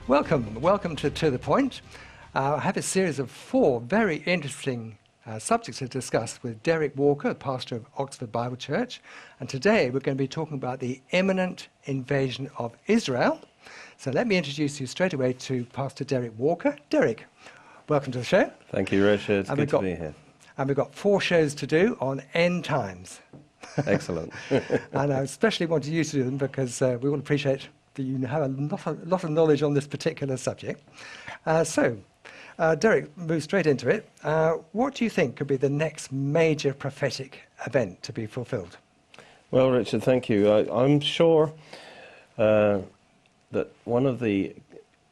Welcome to The Point. I have a series of 4 very interesting subjects to discuss with Derek Walker, pastor of Oxford Bible Church. And today we're going to be talking about the imminent invasion of Israel. So let me introduce you straight away to Pastor Derek Walker. Derek, welcome to the show. Thank you, Richard. It's good to be here. And we've got 4 shows to do on end times. Excellent. And I especially wanted you to do them because we will appreciate that you have a lot of knowledge on this particular subject. Derek, move straight into it. What do you think could be the next major prophetic event to be fulfilled? Well, Richard, thank you. I'm sure that one of the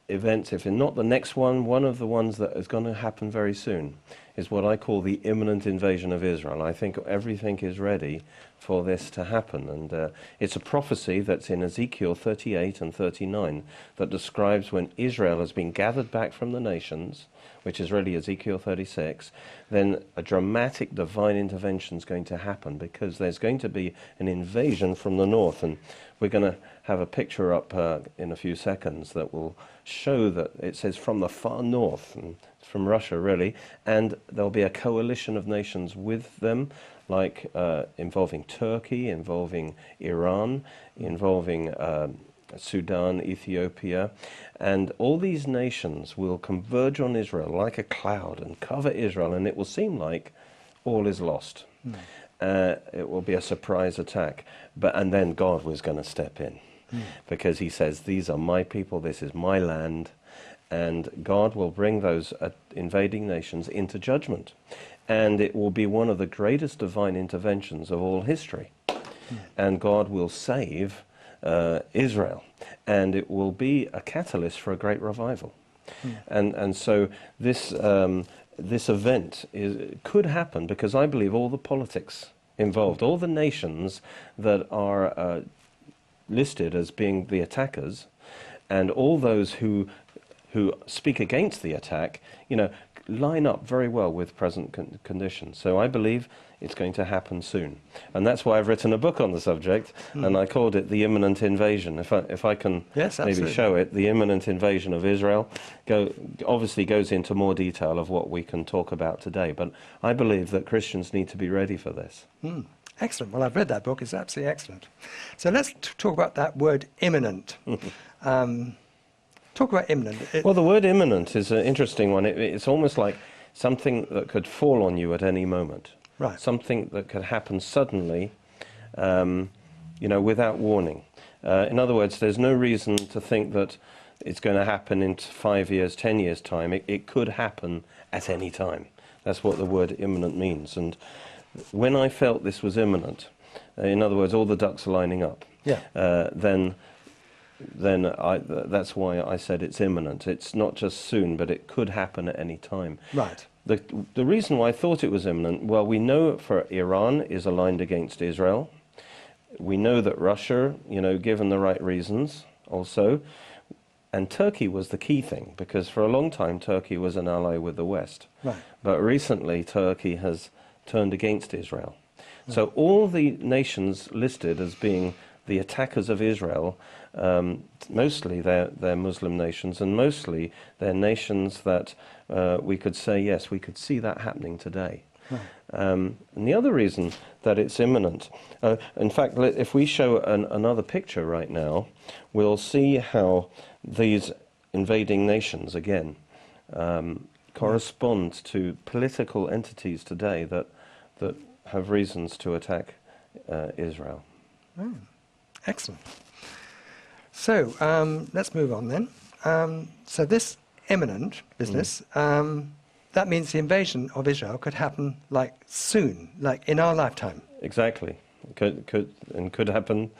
events, if not the next one of the ones that is going to happen very soon, is what I call the imminent invasion of Israel. I think everything is ready for this to happen. And it's a prophecy that's in Ezekiel 38 and 39 that describes when Israel has been gathered back from the nations, which is really Ezekiel 36, then a dramatic divine intervention is going to happen because there's going to be an invasion from the north. And we're going to have a picture up in a few seconds that will show that it says from the far north, and from Russia really, and there'll be a coalition of nations with them, like involving Turkey, involving Iran, involving Sudan, Ethiopia, and all these nations will converge on Israel like a cloud and cover Israel, and it will seem like all is lost. It will be a surprise attack, and then God was going to step in because he says, these are my people, this is my land, and God will bring those invading nations into judgment. And it will be one of the greatest divine interventions of all history. And God will save Israel. And it will be a catalyst for a great revival. And so this event could happen because I believe all the politics involved, all the nations that are listed as being the attackers, and all those who speak against the attack, line up very well with present conditions. So I believe it's going to happen soon. And that's why I've written a book on the subject, and I called it The Imminent Invasion. If I can maybe show it, The Imminent Invasion of Israel obviously goes into more detail of what we can talk about today. But I believe that Christians need to be ready for this. Excellent. Well, I've read that book. It's absolutely excellent. So let's talk about that word imminent. Talk about imminent. Well, the word imminent is an interesting one. It's almost like something that could fall on you at any moment. Right. Something that could happen suddenly, without warning. In other words, there's no reason to think that it's going to happen in 5 years, 10 years' time. It could happen at any time. That's what the word imminent means. And when I felt this was imminent, in other words, all the ducks are lining up, then that's why I said it's imminent. It's not just soon, but it could happen at any time. Right. The reason why I thought it was imminent, well, we know for Iran is aligned against Israel. We know that Russia, given the right reasons also. And Turkey was the key thing, because for a long time Turkey was an ally with the West. Right. But recently Turkey has turned against Israel. Right. So all the nations listed as being the attackers of Israel, mostly they're Muslim nations, and mostly they're nations that we could say, yes, we could see that happening today. Right. And the other reason that it's imminent, in fact, if we show another picture right now, we'll see how these invading nations, again, correspond to political entities today that have reasons to attack Israel. Excellent. So let's move on then. So this imminent business, that means the invasion of Israel could happen like soon, like in our lifetime. Exactly. Could happen,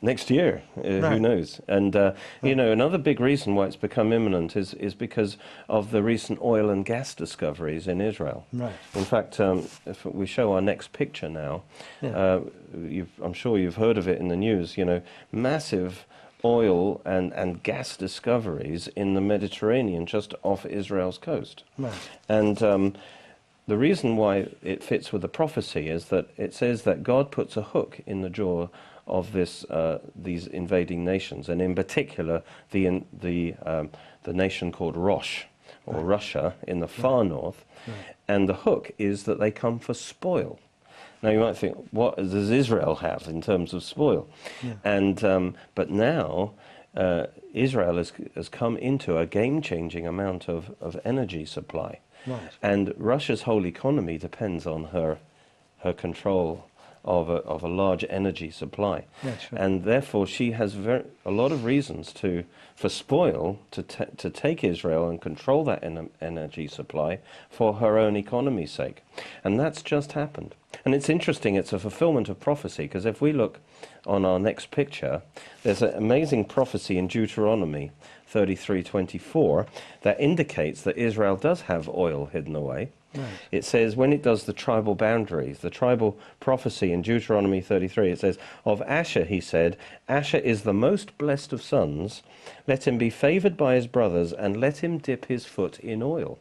next year. Who knows? And another big reason why it's become imminent is because of the recent oil and gas discoveries in Israel. Right. In fact, if we show our next picture now, I'm sure you've heard of it in the news. Massive oil and gas discoveries in the Mediterranean just off Israel's coast. Right. And the reason why it fits with the prophecy is that it says that God puts a hook in the jaw of these invading nations, and in particular the nation called Rosh, or Russia, in the far north. And the hook is that they come for spoil. Now you might think, what does Israel have in terms of spoil? But now Israel has come into a game-changing amount of energy supply. Right. And Russia's whole economy depends on her control of a large energy supply. Yeah, sure. And therefore she has a lot of reasons for spoil to take Israel and control that energy supply for her own economy's sake. And that's just happened. And it's interesting, it's a fulfillment of prophecy, because if we look on our next picture, there's an amazing prophecy in Deuteronomy 33:24 that indicates that Israel does have oil hidden away. Right. It says, when it does the tribal boundaries, the tribal prophecy in Deuteronomy 33, it says, of Asher, he said, Asher is the most blessed of sons. Let him be favored by his brothers, and let him dip his foot in oil.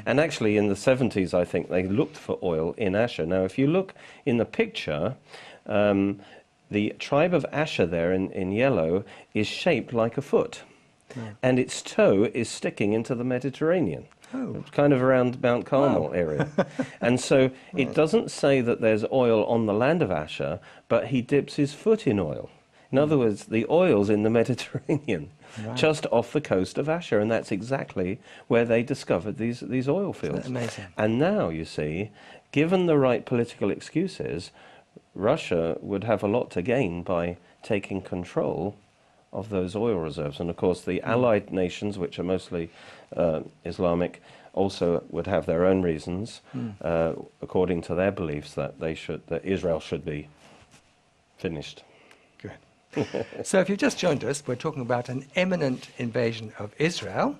And actually, in the 70s, I think, they looked for oil in Asher. Now, if you look in the picture, the tribe of Asher there in yellow is shaped like a foot. And its toe is sticking into the Mediterranean. It's kind of around Mount Carmel area. And so it doesn't say that there's oil on the land of Asher, but he dips his foot in oil. In other words, the oil's in the Mediterranean, just off the coast of Asher, and that's exactly where they discovered these oil fields. Isn't that amazing? And now, you see, given the right political excuses, Russia would have a lot to gain by taking control of those oil reserves. And of course, the allied nations, which are mostly Islamic, also would have their own reasons, according to their beliefs, that Israel should be finished. Good. So if you've just joined us, we're talking about an imminent invasion of Israel.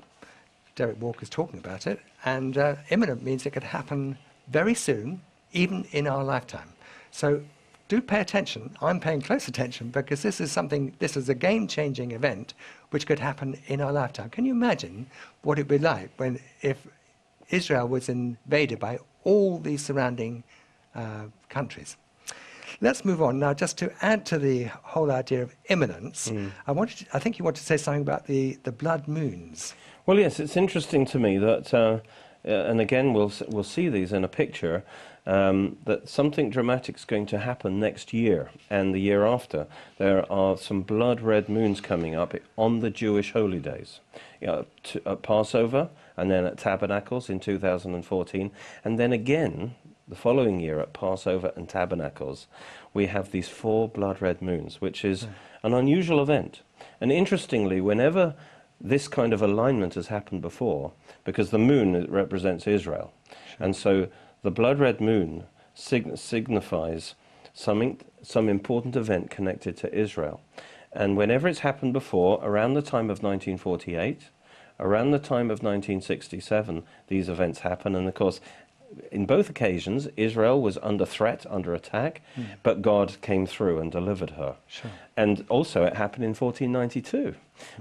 Derek Walker's talking about it. And imminent means it could happen very soon, even in our lifetime. So do pay attention. I'm paying close attention, because this is a game-changing event which could happen in our lifetime. Can you imagine what it would be like if Israel was invaded by all these surrounding countries? Let's move on now. Just to add to the whole idea of imminence, I think you want to say something about the blood moons. Well, yes, it's interesting to me that, and again we'll see these in a picture, that something dramatic is going to happen next year and the year after. There are some blood red moons coming up on the Jewish holy days, at Passover, and then at Tabernacles in 2014, and then again the following year at Passover and Tabernacles. We have these 4 blood red moons, which is an unusual event. And interestingly, whenever this kind of alignment has happened before, because the moon represents Israel, and so the blood red moon signifies some important event connected to Israel. And whenever it's happened before, around the time of 1948, around the time of 1967, these events happen. And of course, in both occasions, Israel was under threat, under attack, but God came through and delivered her. Sure. And also it happened in 1492,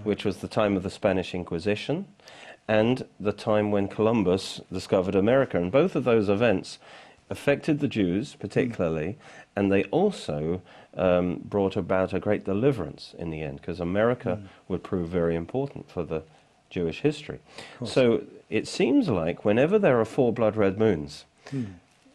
which was the time of the Spanish Inquisition, and the time when Columbus discovered America. And both of those events affected the Jews particularly, and they also brought about a great deliverance in the end, because America would prove very important for the Jewish history. So it seems like whenever there are 4 blood red moons,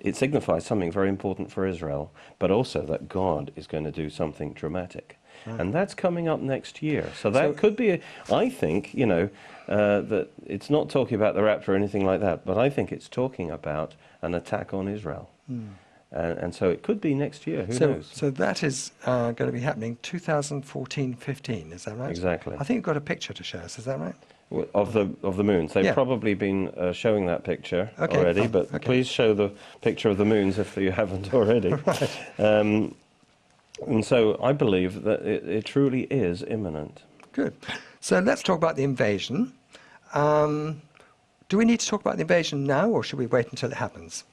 it signifies something very important for Israel, but also that God is going to do something dramatic. And that's coming up next year. So that could be, I think, that it's not talking about the rapture or anything like that, but I think it's talking about an attack on Israel. And so it could be next year, who knows? So that is going to be happening 2014-15, is that right? Exactly. I think you've got a picture to show us, is that right? Of the moons. They've probably been showing that picture already, but please show the picture of the moons if you haven't already. Right. And so I believe that it truly is imminent. Good. So let's talk about the invasion. Do we need to talk about the invasion now, or should we wait until it happens?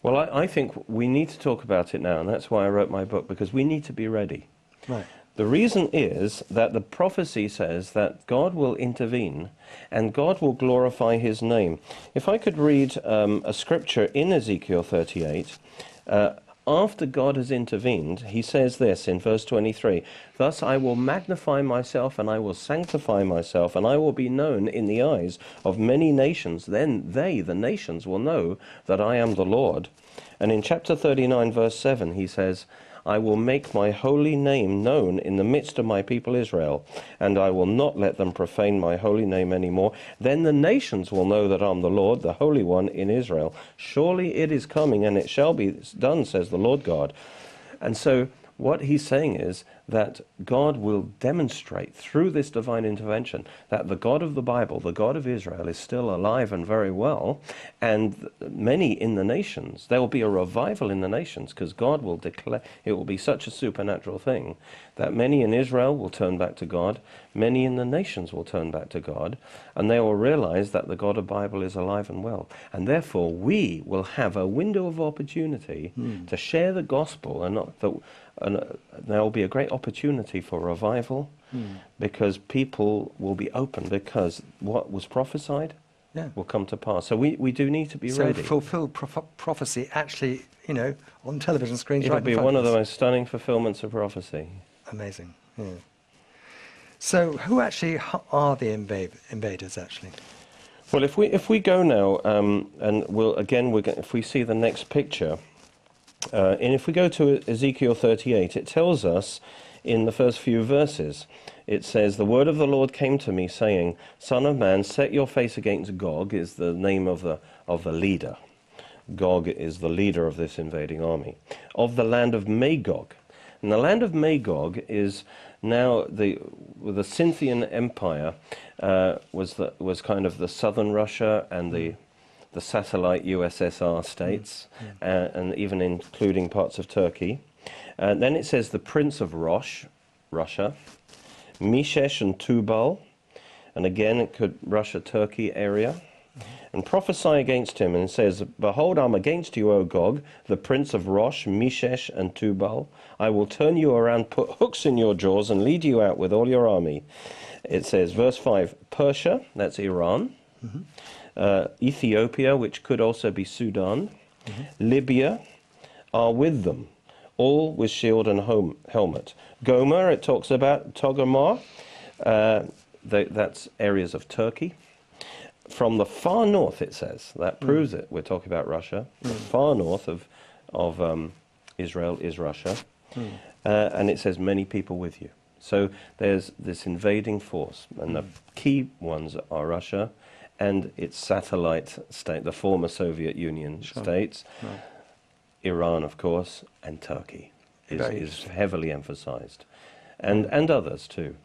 Well, I think we need to talk about it now, and that's why I wrote my book, because we need to be ready. Right. The reason is that the prophecy says that God will intervene and God will glorify his name. If I could read a scripture in Ezekiel 38, after God has intervened, he says this in verse 23, "Thus I will magnify myself, and I will sanctify myself, and I will be known in the eyes of many nations. Then they, the nations, will know that I am the Lord." And in chapter 39, verse 7, he says, "I will make my holy name known in the midst of my people Israel, and I will not let them profane my holy name anymore. Then the nations will know that I'm the Lord, the Holy One in Israel. Surely it is coming, and it shall be done, says the Lord God." And so what he's saying is that God will demonstrate through this divine intervention that the God of the Bible, the God of Israel, is still alive and very well, and many in the nations, there will be a revival in the nations, because God will declare, it will be such a supernatural thing, that many in Israel will turn back to God, many in the nations will turn back to God, and they will realize that the God of the Bible is alive and well. And therefore we will have a window of opportunity to share the gospel, and there will be a great opportunity for revival, because people will be open, because what was prophesied will come to pass. So we do need to be ready. So fulfilled prophecy actually, on television screens. It'll right be one of the most stunning fulfillments of prophecy. Amazing. Yeah. So who actually are the invaders actually? Well, if we go now, and if we see the next picture, and if we go to Ezekiel 38, it tells us in the first few verses, it says, "The word of the Lord came to me, saying, Son of man, set your face against Gog," is the name of the leader. Gog is the leader of this invading army, "of the land of Magog." And the land of Magog is now the Scythian Empire, was kind of the southern Russia and the satellite USSR states, and even including parts of Turkey. Then it says the Prince of Russia, Meshesh and Tubal, and again it could Russia, Turkey area, and prophesy against him, and says, "Behold, I'm against you, O Gog, the Prince of Rosh, Meshesh and Tubal. I will turn you around, put hooks in your jaws, and lead you out with all your army." It says, verse 5, Persia, that's Iran, Ethiopia, which could also be Sudan, Libya, are with them, all with shield and helmet. Gomer, it talks about Togarmah, that's areas of Turkey. From the far north, it says, that proves it, we're talking about Russia, the far north of Israel is Russia, and it says many people with you. So there's this invading force, and the key ones are Russia and its satellite state, the former Soviet Union states, Iran, of course, and Turkey is heavily emphasized, and others too.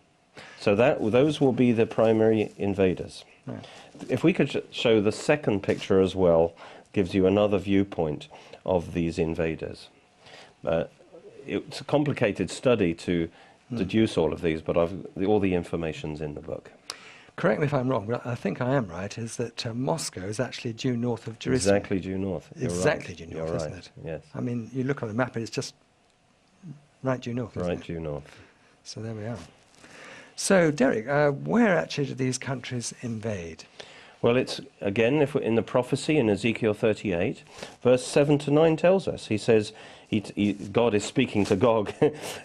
So those will be the primary invaders. Right. If we could show the second picture as well, gives you another viewpoint of these invaders. It's a complicated study to deduce all of these, but all the information's in the book. Correct me if I'm wrong, but I think I am right, is that Moscow is actually due north of Jerusalem. Exactly due north. Exactly due north, isn't it? Yes. I mean, you look on the map and it's just right due north, isn't it? Right due north. So there we are. So, Derek, where actually do these countries invade? Well, it's, again, if we're in the prophecy in Ezekiel 38, verse 7 to 9 tells us. He says, God is speaking to Gog,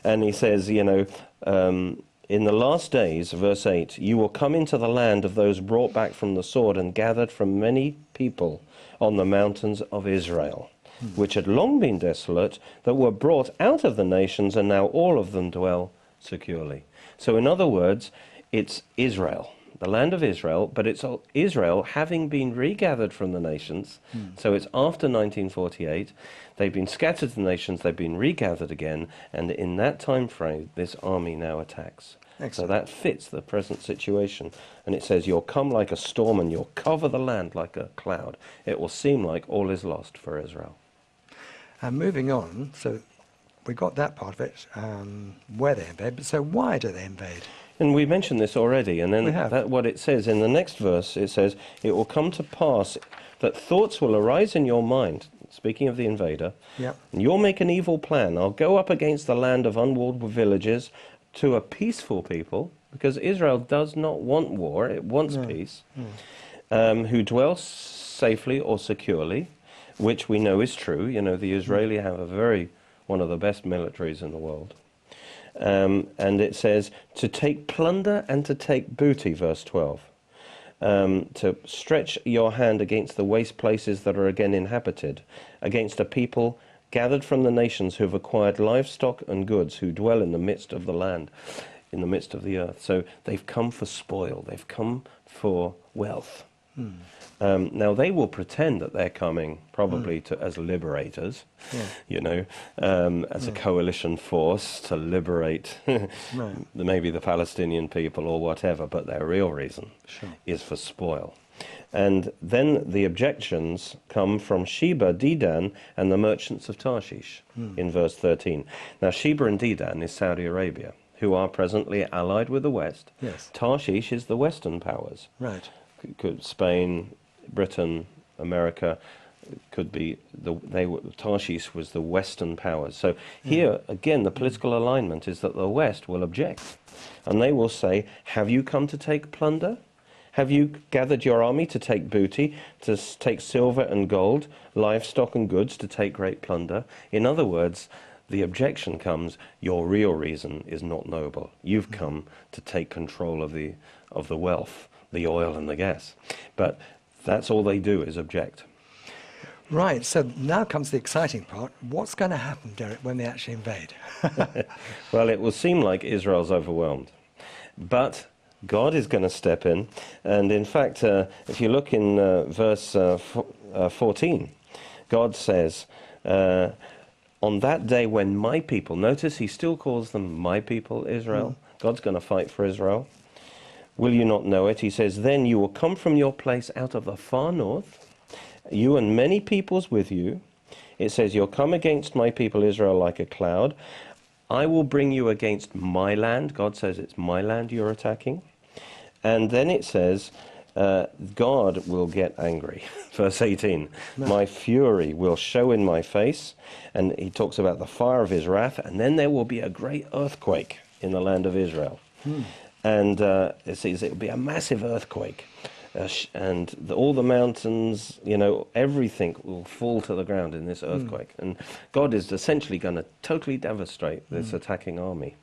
and he says, in the last days, verse 8, "You will come into the land of those brought back from the sword and gathered from many people on the mountains of Israel, which had long been desolate, that were brought out of the nations, and now all of them dwell securely." So in other words, it's Israel, the land of Israel, but it's Israel having been regathered from the nations. So it's after 1948. They've been scattered to the nations, they've been regathered again, and in that time frame, this army now attacks. Excellent. So that fits the present situation. And it says, "You'll come like a storm, and you'll cover the land like a cloud. It will seem like all is lost for Israel." And moving on, so we got that part of it, where they invade, but so why do they invade? And we mentioned this already, and then what it says in the next verse, it says, "It will come to pass that thoughts will arise in your mind," speaking of the invader, "and you'll make an evil plan. I'll go up against the land of unwalled villages to a peaceful people," because Israel does not want war, it wants peace, "who dwell safely or securely, which we know is true. You know, the Israeli have one of the best militaries in the world. And it says, to take plunder and to take booty, verse 12. To stretch your hand against the waste places that are again inhabited, against a people gathered from the nations who have acquired livestock and goods, who dwell in the midst of the land, in the midst of the earth. So they've come for spoil, they've come for wealth. Now they will pretend that they're coming probably as liberators, you know, as a coalition force to liberate maybe the Palestinian people or whatever, but their real reason is for spoil. And then the objections come from Sheba, Dedan, and the merchants of Tarshish in verse 13. Now Sheba and Dedan is Saudi Arabia, who are presently allied with the West. Yes. Tarshish is the Western powers. Right. Spain, Britain, America, could be Tarshish was the Western powers. So here again, the political alignment is that the West will object, and they will say, "Have you come to take plunder? Have you gathered your army to take booty, to take silver and gold, livestock and goods, to take great plunder?" In other words, the objection comes: your real reason is not noble. You've come to take control of the wealth, the oil and the gas. But that's all they do is object. Right, so now comes the exciting part. What's going to happen, Derek, when they actually invade? Well, it will seem like Israel's overwhelmed. But God is going to step in. And in fact, if you look in verse 14, God says, on that day when my people, notice he still calls them my people, Israel. God's going to fight for Israel. Will you not know it? He says, then you will come from your place out of the far north, you and many peoples with you. It says, you'll come against my people Israel like a cloud. I will bring you against my land. God says it's my land you're attacking. And then it says, God will get angry. Verse 18, my fury will show in my face. And he talks about the fire of his wrath. And then there will be a great earthquake in the land of Israel. And it says it will be a massive earthquake. And all the mountains, you know, everything will fall to the ground in this earthquake. And God is essentially going to totally devastate this attacking army.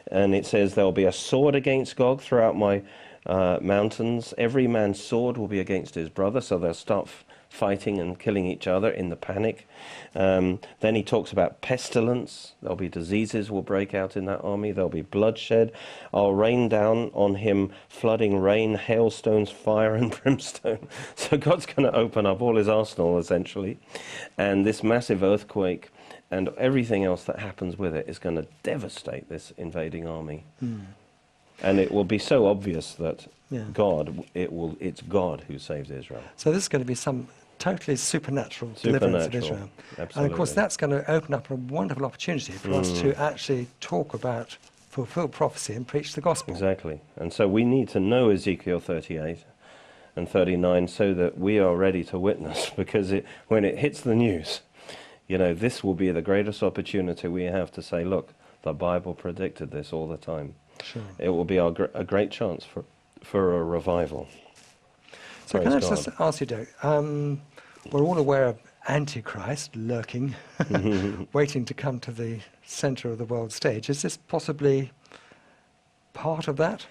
And it says there will be a sword against Gog throughout my mountains. Every man's sword will be against his brother, so they'll start fighting and killing each other in the panic. Then he talks about pestilence. There'll be diseases will break out in that army. There'll be bloodshed. I'll rain down on him flooding rain, hailstones, fire and brimstone. So God's going to open up all his arsenal, essentially. And this massive earthquake and everything else that happens with it is going to devastate this invading army. And it will be so obvious that it's God who saves Israel. So this is going to be some totally supernatural deliverance of Israel. Absolutely. And of course that's going to open up a wonderful opportunity for us to actually talk about fulfilled prophecy and preach the gospel. Exactly. And so we need to know Ezekiel 38 and 39 so that we are ready to witness, because when it hits the news, you know, this will be the greatest opportunity we have to say, look, the Bible predicted this all the time. Sure. It will be a great chance for a revival. So Praise can I God. just ask you, Derek, we're all aware of Antichrist lurking, waiting to come to the centre of the world stage. Is this possibly part of that?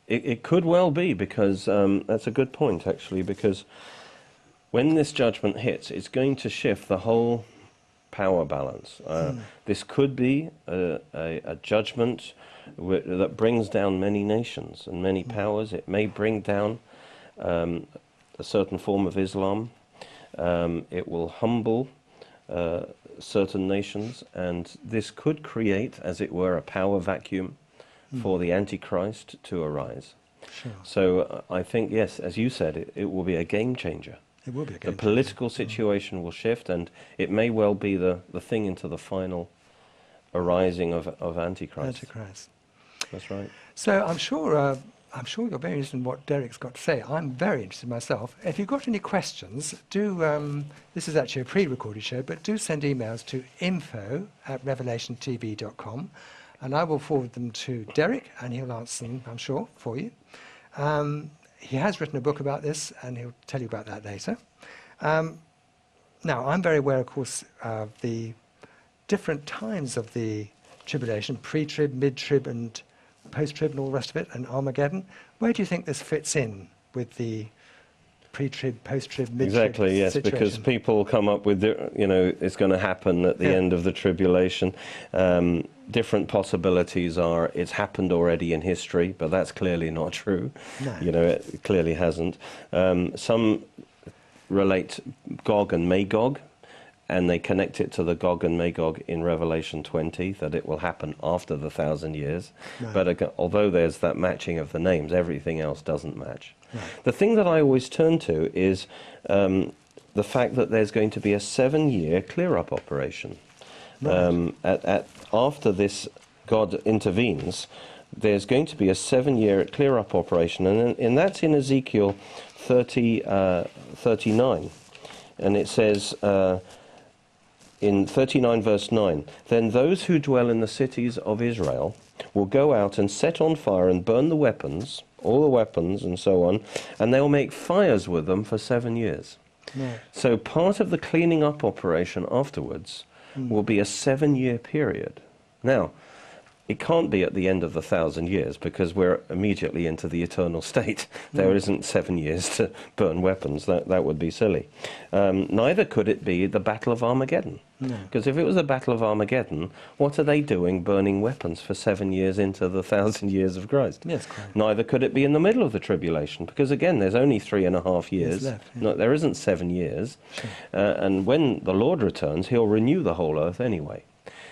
It could well be, because that's a good point, actually, because when this judgment hits, it's going to shift the whole power balance. This could be a judgment that brings down many nations and many powers. It may bring down a certain form of Islam. It will humble certain nations, and this could create, as it were, a power vacuum for the Antichrist to arise. Sure. So I think, yes, as you said, it will be a game changer. It will be a game The changer. political situation will shift, and it may well be the thing into the final arising of Antichrist. Antichrist. That's right. So I'm sure you're very interested in what Derek's got to say. I'm very interested myself. If you've got any questions, do, this is actually a pre-recorded show, but do send emails to info@revelationtv.com, and I will forward them to Derek, and he'll answer them, I'm sure, for you. He has written a book about this, and he'll tell you about that later. Now, I'm very aware, of course, of the different times of the tribulation, pre-trib, mid-trib, and post-trib, and all the rest of it, and Armageddon. Where do you think this fits in with the pre-trib, post-trib, mid-trib Exactly, yes, situation? because people come up with, it's going to happen at the end of the tribulation. Different possibilities are it's happened already in history, but that's clearly not true. No. It clearly hasn't. Some relate Gog and Magog, and they connect it to the Gog and Magog in Revelation 20, that it will happen after the 1,000 years. Right. But although there's that matching of the names, everything else doesn't match. Right. The thing that I always turn to is the fact that there's going to be a 7-year clear-up operation. Right. After this, God intervenes, there's going to be a 7-year clear-up operation, and that's in Ezekiel 39. And it says in 39 verse 9, "Then those who dwell in the cities of Israel will go out and set on fire and burn the weapons, all the weapons and so on, and they'll make fires with them for 7 years." Right. So part of the cleaning up operation afterwards will be a 7-year period. Now, it can't be at the end of the 1,000 years, because we're immediately into the eternal state. There isn't 7 years to burn weapons. That would be silly. Neither could it be the Battle of Armageddon. Because if it was the Battle of Armageddon, what are they doing burning weapons for 7 years into the 1,000 years of Christ? Yes, correct. Neither could it be in the middle of the tribulation, because again, there's only 3.5 years. left, yeah. No, there isn't 7 years. Sure. And when the Lord returns, he'll renew the whole earth anyway.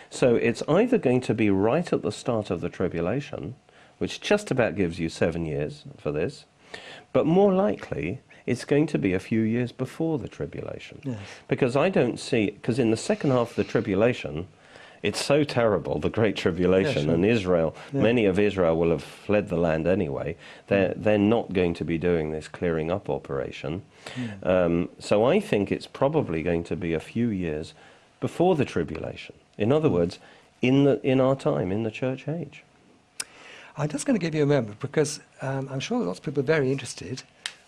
So it's either going to be right at the start of the tribulation, which just about gives you 7 years for this, but more likely it's going to be a few years before the tribulation. Yes. Because I don't see, because in the second half of the tribulation, it's so terrible, the Great Tribulation, sure. and Israel, many of Israel will have fled the land anyway. They're not going to be doing this clearing up operation. So I think it's probably going to be a few years before the tribulation. In other words, in our time, in the church age. I'm just going to give you a moment, because I'm sure lots of people are very interested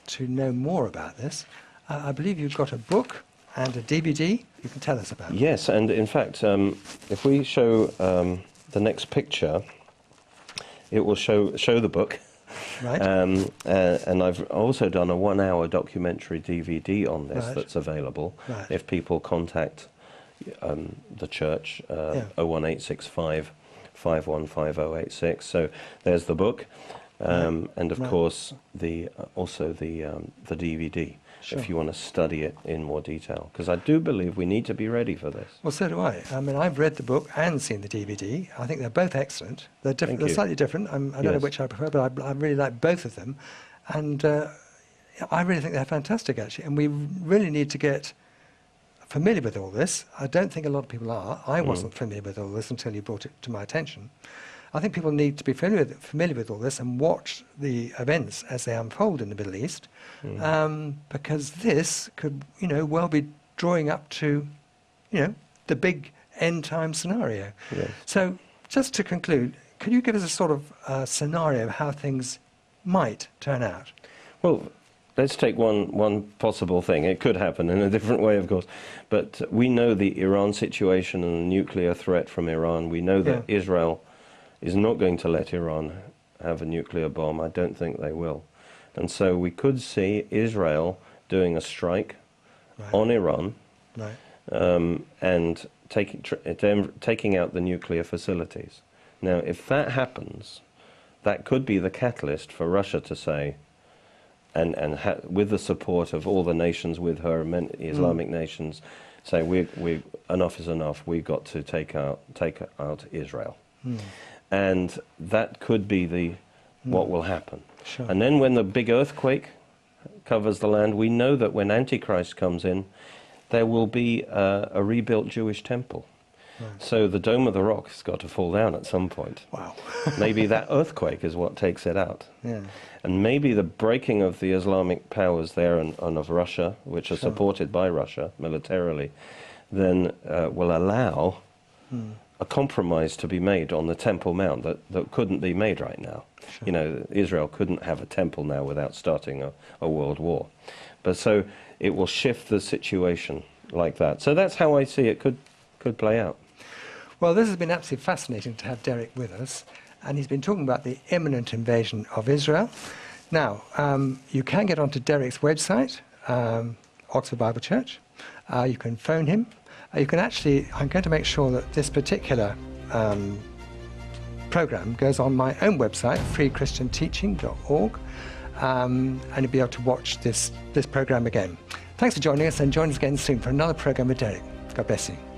to know more about this. I believe you've got a book and a DVD you can tell us about. Yes, and in fact, if we show the next picture, it will show the book. Right. And I've also done a 1-hour documentary DVD on this that's available if people contact the church, 01865 515086. So there's the book, and of course also the DVD. Sure. If you want to study it in more detail, because I do believe we need to be ready for this. Well, so do I. I mean, I've read the book and seen the DVD. I think they're both excellent. They're different. They're slightly different. I don't know which I prefer, but I really like both of them. And I really think they're fantastic, actually. And we really need to get familiar with all this. I don't think a lot of people are. I wasn't familiar with all this until you brought it to my attention. I think people need to be familiar with all this and watch the events as they unfold in the Middle East, because this could, well be drawing up to, the big end time scenario. Yes. So, just to conclude, could you give us a sort of scenario of how things might turn out? Well, let's take one possible thing. It could happen in a different way, of course. But we know the Iran situation and the nuclear threat from Iran. We know that Israel is not going to let Iran have a nuclear bomb. I don't think they will. And so we could see Israel doing a strike on Iran and taking out the nuclear facilities. Now, if that happens, that could be the catalyst for Russia to say, with the support of all the nations with her, Islamic nations, say, enough is enough. We've got to take out Israel. And that could be what will happen. Sure. And then when the big earthquake covers the land, we know that when Antichrist comes in, there will be a rebuilt Jewish temple. Right. So the Dome of the Rock has got to fall down at some point. Wow. Maybe that earthquake is what takes it out. Yeah. And maybe the breaking of the Islamic powers there and of Russia, which are supported by Russia militarily, then will allow a compromise to be made on the Temple Mount that couldn't be made right now. Sure. Israel couldn't have a temple now without starting a world war. But so it will shift the situation like that. So that's how I see it could play out. Well, this has been absolutely fascinating to have Derek with us, and he's been talking about the imminent invasion of Israel. Now, you can get onto Derek's website, Oxford Bible Church. You can phone him. You can actually, I'm going to make sure that this particular program goes on my own website, freechristianteaching.org, and you'll be able to watch this program again. Thanks for joining us, and join us again soon for another program with Derek. God bless you.